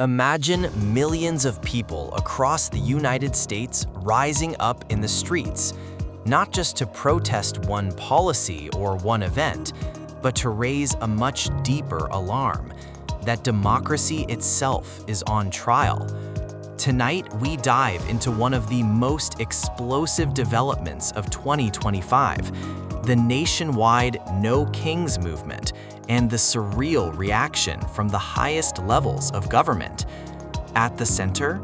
Imagine millions of people across the United States rising up in the streets, not just to protest one policy or one event, but to raise a much deeper alarm that democracy itself is on trial. Tonight, we dive into one of the most explosive developments of 2025, the nationwide No Kings movement, and the surreal reaction from the highest levels of government. At the center,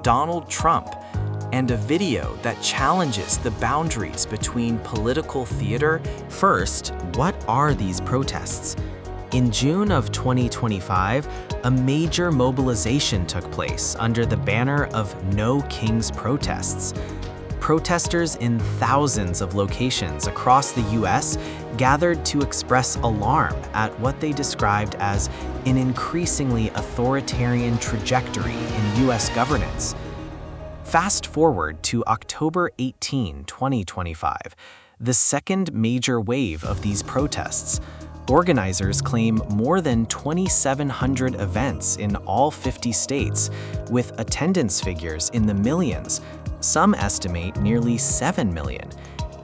Donald Trump, and a video that challenges the boundaries between political theater. First, what are these protests? In June of 2025, a major mobilization took place under the banner of No Kings Protests. Protesters in thousands of locations across the U.S. gathered to express alarm at what they described as an increasingly authoritarian trajectory in U.S. governance. Fast forward to October 18, 2025, the second major wave of these protests. Organizers claim more than 2,700 events in all 50 states, with attendance figures in the millions. Some estimate nearly 7 million,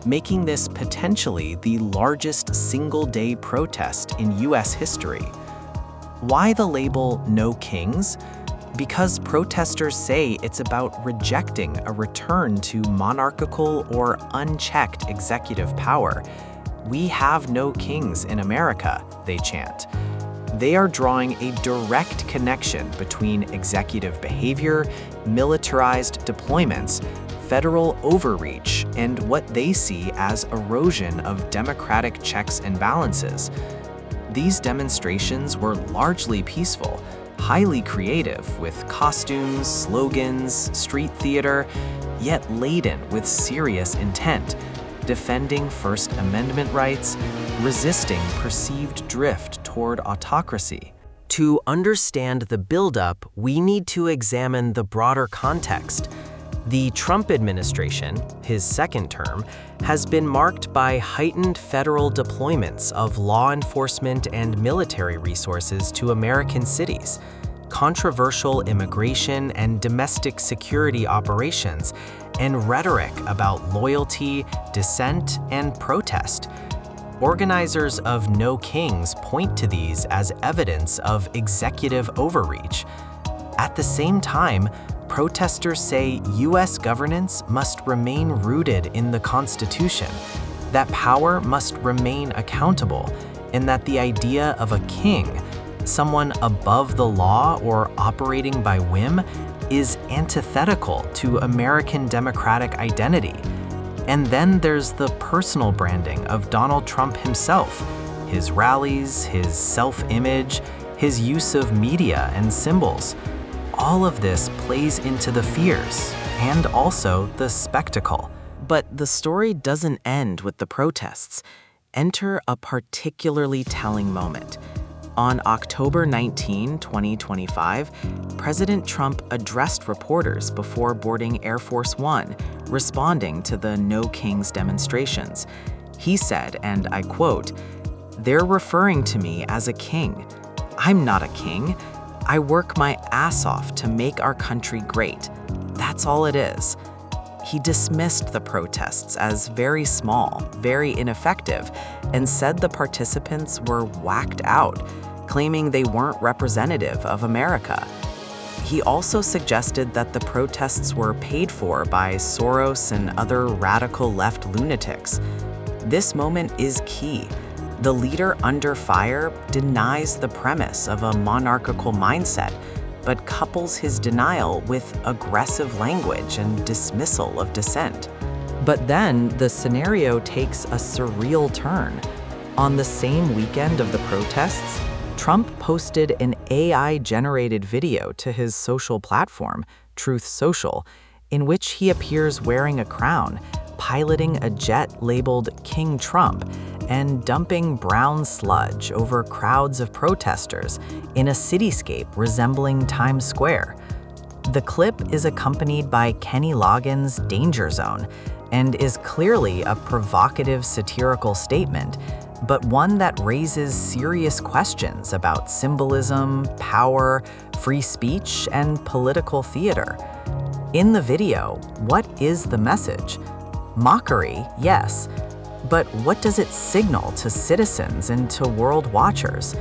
making this potentially the largest single-day protest in U.S. history. Why the label No Kings? Because protesters say it's about rejecting a return to monarchical or unchecked executive power. "We have no kings in America," they chant. They are drawing a direct connection between executive behavior, militarized deployments, federal overreach, and what they see as erosion of democratic checks and balances. These demonstrations were largely peaceful, highly creative, with costumes, slogans, street theater, yet laden with serious intent, defending First Amendment rights, resisting perceived drift toward autocracy. To understand the buildup, we need to examine the broader context. The Trump administration, his second term, has been marked by heightened federal deployments of law enforcement and military resources to American cities, controversial immigration and domestic security operations, and rhetoric about loyalty, dissent, and protest. Organizers of No Kings point to these as evidence of executive overreach. At the same time, protesters say U.S. governance must remain rooted in the Constitution, that power must remain accountable, and that the idea of a king, someone above the law or operating by whim, is antithetical to American democratic identity. And then there's the personal branding of Donald Trump himself, his rallies, his self-image, his use of media and symbols. All of this plays into the fears and also the spectacle. But the story doesn't end with the protests. Enter a particularly telling moment. On October 19, 2025, President Trump addressed reporters before boarding Air Force One, responding to the No Kings demonstrations. He said, and I quote, "They're referring to me as a king. I'm not a king. I work my ass off to make our country great. That's all it is." He dismissed the protests as very small, very ineffective, and said the participants were whacked out, claiming they weren't representative of America. He also suggested that the protests were paid for by Soros and other radical left lunatics. This moment is key. The leader under fire denies the premise of a monarchical mindset, but couples his denial with aggressive language and dismissal of dissent. But then the scenario takes a surreal turn. On the same weekend of the protests, Trump posted an AI-generated video to his social platform, Truth Social, in which he appears wearing a crown, piloting a jet labeled King Trump, and dumping brown sludge over crowds of protesters in a cityscape resembling Times Square. The clip is accompanied by Kenny Loggins' Danger Zone and is clearly a provocative satirical statement, but one that raises serious questions about symbolism, power, free speech and political theater. In the video, what is the message? Mockery, yes, but what does it signal to citizens and to world watchers?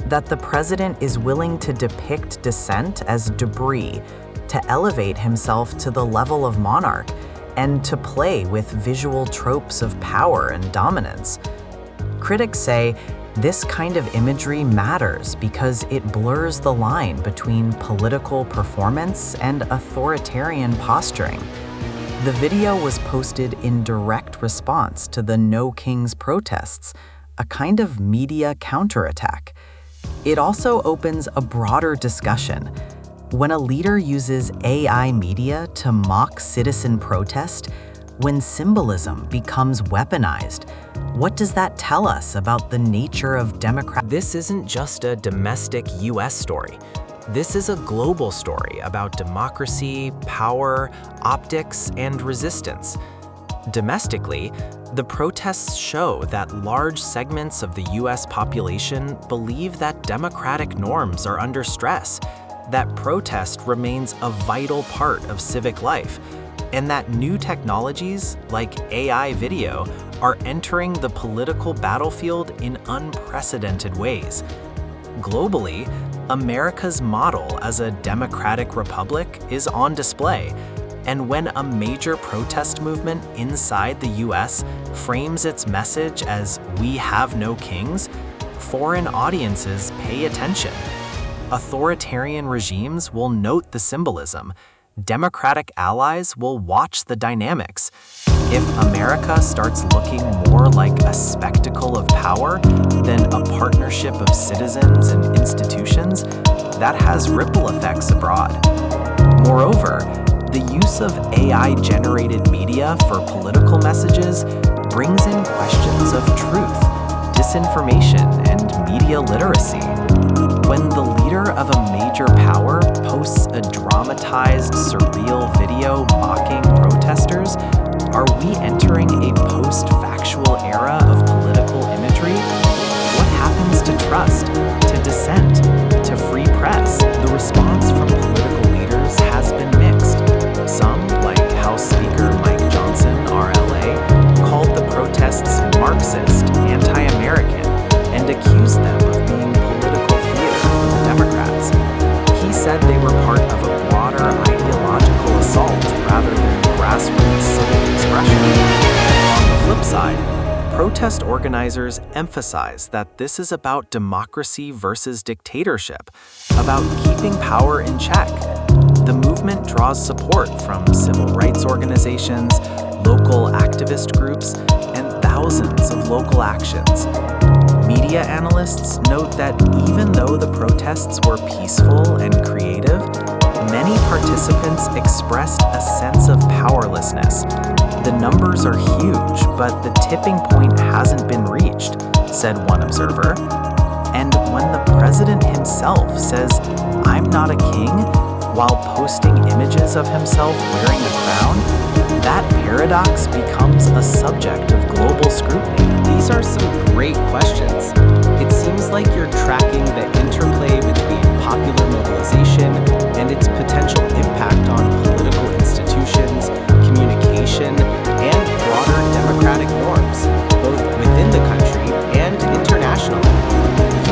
That the president is willing to depict dissent as debris, to elevate himself to the level of monarch, and to play with visual tropes of power and dominance. Critics say this kind of imagery matters because it blurs the line between political performance and authoritarian posturing. The video was posted in direct response to the No Kings protests, a kind of media counterattack. It also opens a broader discussion. When a leader uses AI media to mock citizen protest, when symbolism becomes weaponized, what does that tell us about the nature of democracy? This isn't just a domestic US story. This is a global story about democracy, power, optics, and resistance. Domestically, the protests show that large segments of the US population believe that democratic norms are under stress, that protest remains a vital part of civic life, and that new technologies like AI video are entering the political battlefield in unprecedented ways. Globally, America's model as a democratic republic is on display, and when a major protest movement inside the US frames its message as "We have no kings," foreign audiences pay attention. Authoritarian regimes will note the symbolism. Democratic allies will watch the dynamics. If America starts looking more like a spectacle of power than a partnership of citizens and institutions, that has ripple effects abroad. Moreover, the use of AI-generated media for political messages brings in questions of truth, disinformation, and media literacy. When the leader of a major power posts a dramatized, surreal video mocking protesters, are we entering a post-factual era of political imagery? What happens to trust, to dissent, to free press? The response from political leaders has been mixed. Some, like House Speaker Mike Johnson, RLA, called the protests Marxist, anti-American, and accused them of being political theater for the Democrats. He said they were part of a broader ideological assault rather than grassroots civic expression. On the flip side, protest organizers emphasize that this is about democracy versus dictatorship, about keeping power in check. The movement draws support from civil rights organizations, local activist groups, and thousands of local actions. Media analysts note that even though the protests were peaceful and creative, many participants expressed a sense of powerlessness. The numbers are huge, but the tipping point hasn't been reached, said one observer. And when the president himself says, "I'm not a king," while posting images of himself wearing a crown, that paradox becomes a subject of global scrutiny. These are some great questions. It seems like you're tracking the interplay between popular mobilization and its potential impact on political institutions, communication, and broader democratic norms, both within the country and internationally.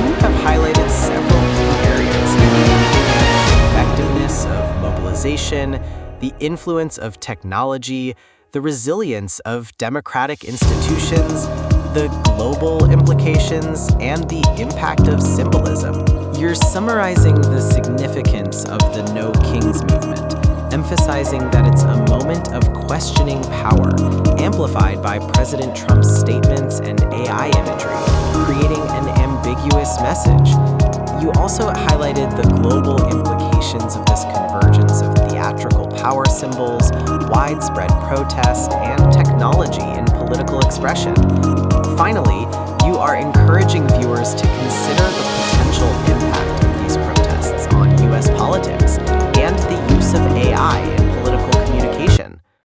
You have highlighted several key areas: the effectiveness of mobilization, the influence of technology, the resilience of democratic institutions, the global implications, and the impact of symbolism. You're summarizing the significance of the No Kings movement, emphasizing that it's a moment of questioning power, amplified by President Trump's statements and AI imagery, creating an ambiguous message. You also highlighted the global implications of this convergence of theatrical power symbols, widespread protest, and technology in political expression. Finally, you are encouraging viewers to consider the potential impact